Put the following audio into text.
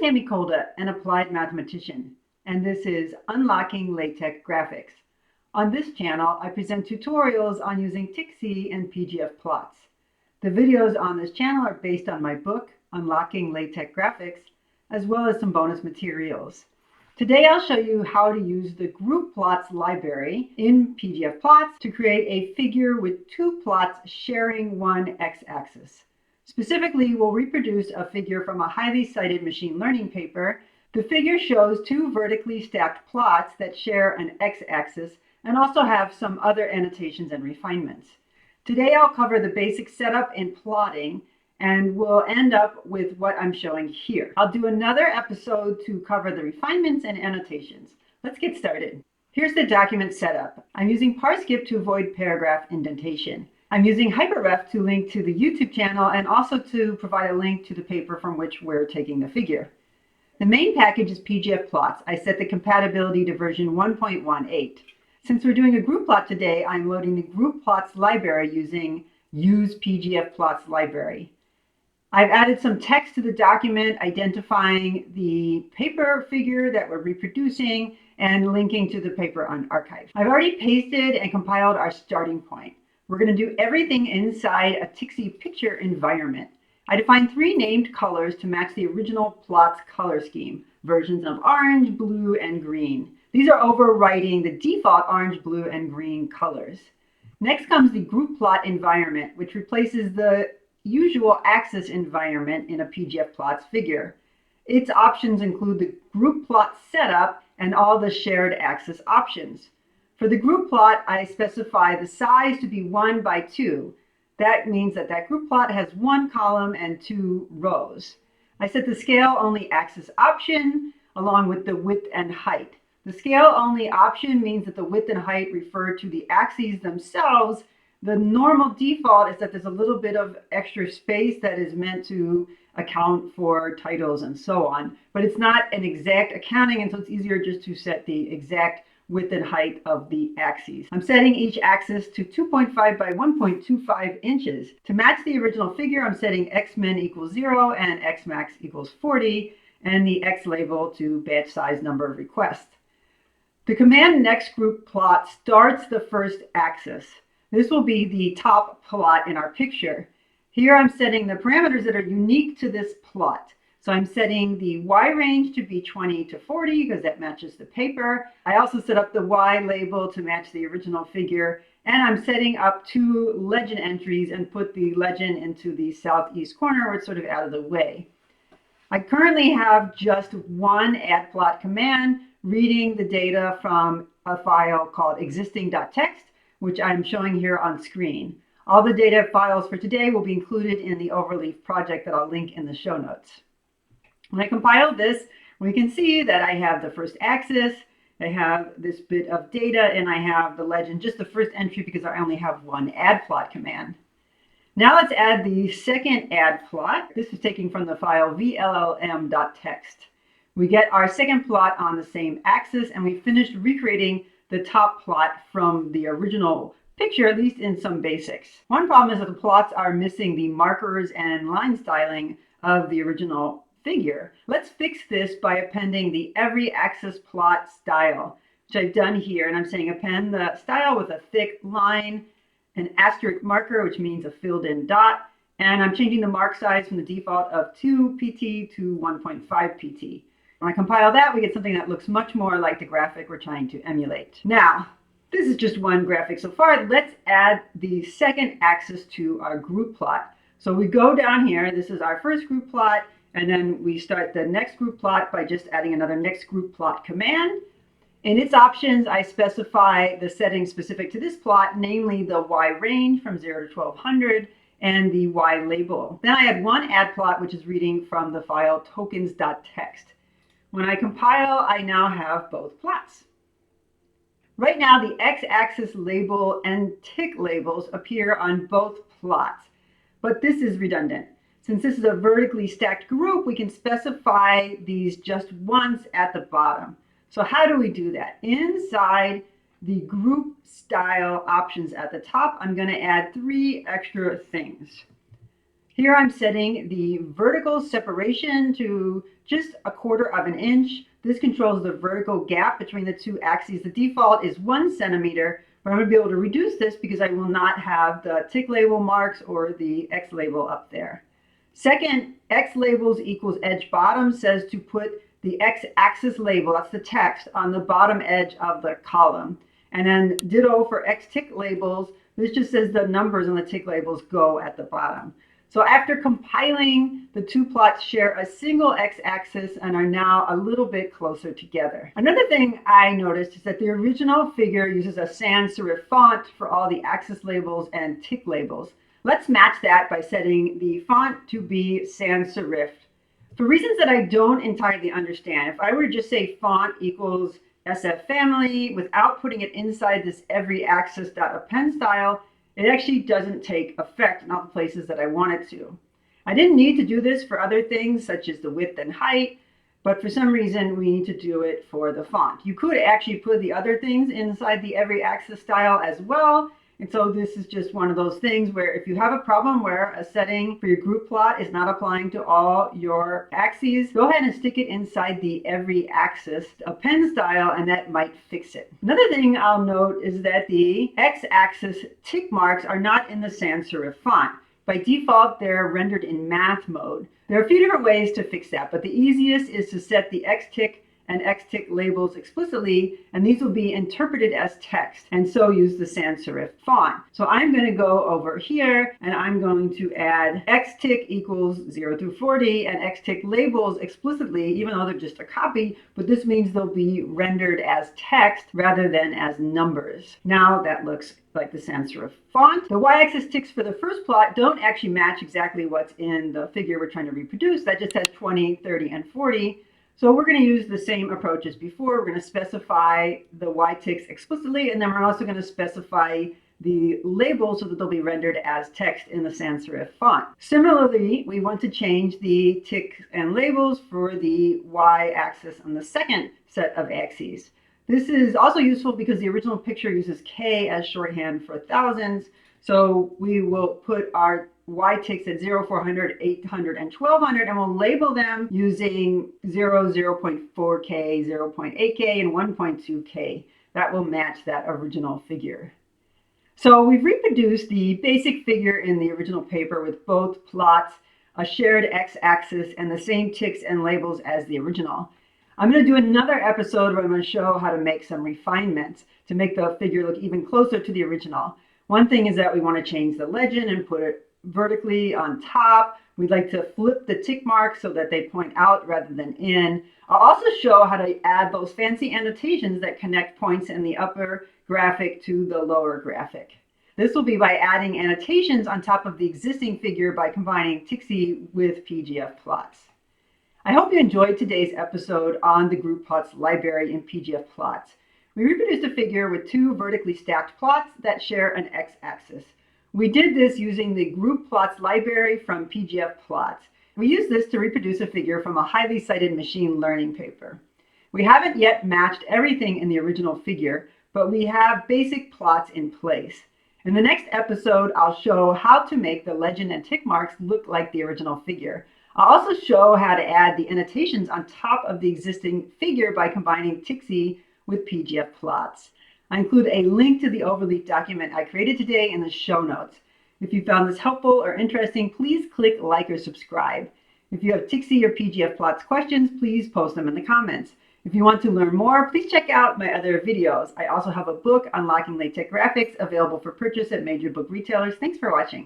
Tammy Kolda, an applied mathematician, and this is Unlocking LaTeX Graphics. On this channel, I present tutorials on using TXT and PGFPLOTS. The videos on this channel are based on my book, Unlocking LaTeX Graphics, as well as some bonus materials. Today I'll show you how to use the Groupplots library in PGFPLOTS to create a figure with two plots sharing one x-axis. Specifically, we'll reproduce a figure from a highly cited machine learning paper. The figure shows two vertically stacked plots that share an x-axis and also have some other annotations and refinements. Today I'll cover the basic setup in plotting, and we'll end up with what I'm showing here. I'll do another episode to cover the refinements and annotations. Let's get started. Here's the document setup. I'm using parskip to avoid paragraph indentation. I'm using hyperref to link to the YouTube channel and also to provide a link to the paper from which we're taking the figure. The main package is PGFPLOTS. I set the compatibility to version 1.18. Since we're doing a group plot today, I'm loading the Groupplots library using Use PGFPLOTS library. I've added some text to the document identifying the paper figure that we're reproducing and linking to the paper on archive. I've already pasted and compiled our starting point. We're going to do everything inside a TXT picture environment. I defined three named colors to match the original plot's color scheme, versions of orange, blue, and green. These are overwriting the default orange, blue, and green colors. Next comes the Groupplot environment, which replaces the usual axis environment in a PGFPLOTS figure. Its options include the Groupplot setup and all the shared axis options. For the group plot, I specify the size to be 1 by 2. That means that group plot has one column and two rows. I set the scale only axis option along with the width and height. The scale only option means that the width and height refer to the axes themselves. The normal default is that there's a little bit of extra space that is meant to account for titles and so on, but it's not an exact accounting, and so it's easier just to set the exact width and height of the axes. I'm setting each axis to 2.5 by 1.25 inches. To match the original figure, I'm setting xmin equals 0 and xmax equals 40, and the x label to batch size number of requests. The command next group plot starts the first axis. This will be the top plot in our picture. Here I'm setting the parameters that are unique to this plot. So I'm setting the Y range to be 20 to 40 because that matches the paper. I also set up the Y label to match the original figure. And I'm setting up two legend entries and put the legend into the southeast corner where it's sort of out of the way. I currently have just one addplot command reading the data from a file called existing.txt, which I'm showing here on screen. All the data files for today will be included in the Overleaf project that I'll link in the show notes. When I compile this, we can see that I have the first axis, I have this bit of data, and I have the legend, just the first entry because I only have one addplot command. Now let's add the second addplot. This is taken from the file vllm.txt. We get our second plot on the same axis, and we finished recreating the top plot from the original picture, at least in some basics. One problem is that the plots are missing the markers and line styling of the original figure. Let's fix this by appending the every axis plot style, which I've done here. And I'm saying append the style with a thick line, an asterisk marker, which means a filled in dot. And I'm changing the mark size from the default of 2 pt to 1.5 pt. When I compile that, we get something that looks much more like the graphic we're trying to emulate. Now, this is just one graphic so far. Let's add the second axis to our group plot. So we go down here. This is our first group plot. And then we start the next group plot by just adding another next group plot command. In its options, I specify the settings specific to this plot, namely the Y range from 0 to 1200 and the Y label. Then I add one add plot, which is reading from the file tokens.txt. When I compile, I now have both plots. Right now, the x-axis label and tick labels appear on both plots, but this is redundant. Since this is a vertically stacked group, we can specify these just once at the bottom. So how do we do that? Inside the group style options at the top, I'm going to add three extra things. Here I'm setting the vertical separation to just 1/4 inch. This controls the vertical gap between the two axes. The default is 1 centimeter, but I'm going to be able to reduce this because I will not have the tick label marks or the X label up there. Second, X labels equals edge bottom says to put the X axis label, that's the text, on the bottom edge of the column. And then ditto for X tick labels, this just says the numbers on the tick labels go at the bottom. So after compiling, the two plots share a single x-axis and are now a little bit closer together. Another thing I noticed is that the original figure uses a sans-serif font for all the axis labels and tick labels. Let's match that by setting the font to be sans-serif. For reasons that I don't entirely understand, if I were to just say font equals SF family without putting it inside this every axis.append style, it actually doesn't take effect in all the places that I want it to. I didn't need to do this for other things such as the width and height, but for some reason we need to do it for the font. You could actually put the other things inside the every axis style as well. And so this is just one of those things where if you have a problem where a setting for your group plot is not applying to all your axes, go ahead and stick it inside the every axis append style and that might fix it. Another thing I'll note is that the x-axis tick marks are not in the sans-serif font. By default, they're rendered in math mode. There are a few different ways to fix that, but the easiest is to set the x-tick and x-tick labels explicitly, and these will be interpreted as text, and so use the sans-serif font. So I'm going to go over here, and I'm going to add x-tick equals 0 through 40, and x-tick labels explicitly, even though they're just a copy, but this means they'll be rendered as text rather than as numbers. Now that looks like the sans-serif font. The y-axis ticks for the first plot don't actually match exactly what's in the figure we're trying to reproduce. That just has 20, 30, and 40. So we're going to use the same approach as before. We're going to specify the y-ticks explicitly, and then we're also going to specify the labels so that they'll be rendered as text in the sans-serif font. Similarly, we want to change the ticks and labels for the y-axis on the second set of axes. This is also useful because the original picture uses K as shorthand for thousands. So we will put our y-ticks at 0, 400, 800, and 1200, and we'll label them using 0, 0.4K, 0.8K, and 1.2K. That will match that original figure. So we've reproduced the basic figure in the original paper with both plots, a shared x-axis, and the same ticks and labels as the original. I'm going to do another episode where I'm going to show how to make some refinements to make the figure look even closer to the original. One thing is that we want to change the legend and put it vertically on top. We'd like to flip the tick marks so that they point out rather than in. I'll also show how to add those fancy annotations that connect points in the upper graphic to the lower graphic. This will be by adding annotations on top of the existing figure by combining Tixi with PGFPLOTS. I hope you enjoyed today's episode on the Groupplots library in PGFPLOTS. We reproduced a figure with two vertically stacked plots that share an x-axis. We did this using the Groupplots library from PGFPLOTS. We used this to reproduce a figure from a highly cited machine learning paper. We haven't yet matched everything in the original figure, but we have basic plots in place. In the next episode, I'll show how to make the legend and tick marks look like the original figure. I'll also show how to add the annotations on top of the existing figure by combining Tixi with PGFPLOTS. I include a link to the overleaf document I created today in the show notes. If you found this helpful or interesting, please click like or subscribe. If you have Tixi or PGFPLOTS questions, please post them in the comments. If you want to learn more, please check out my other videos. I also have a book, Unlocking LaTeX Graphics, available for purchase at major book retailers. Thanks for watching.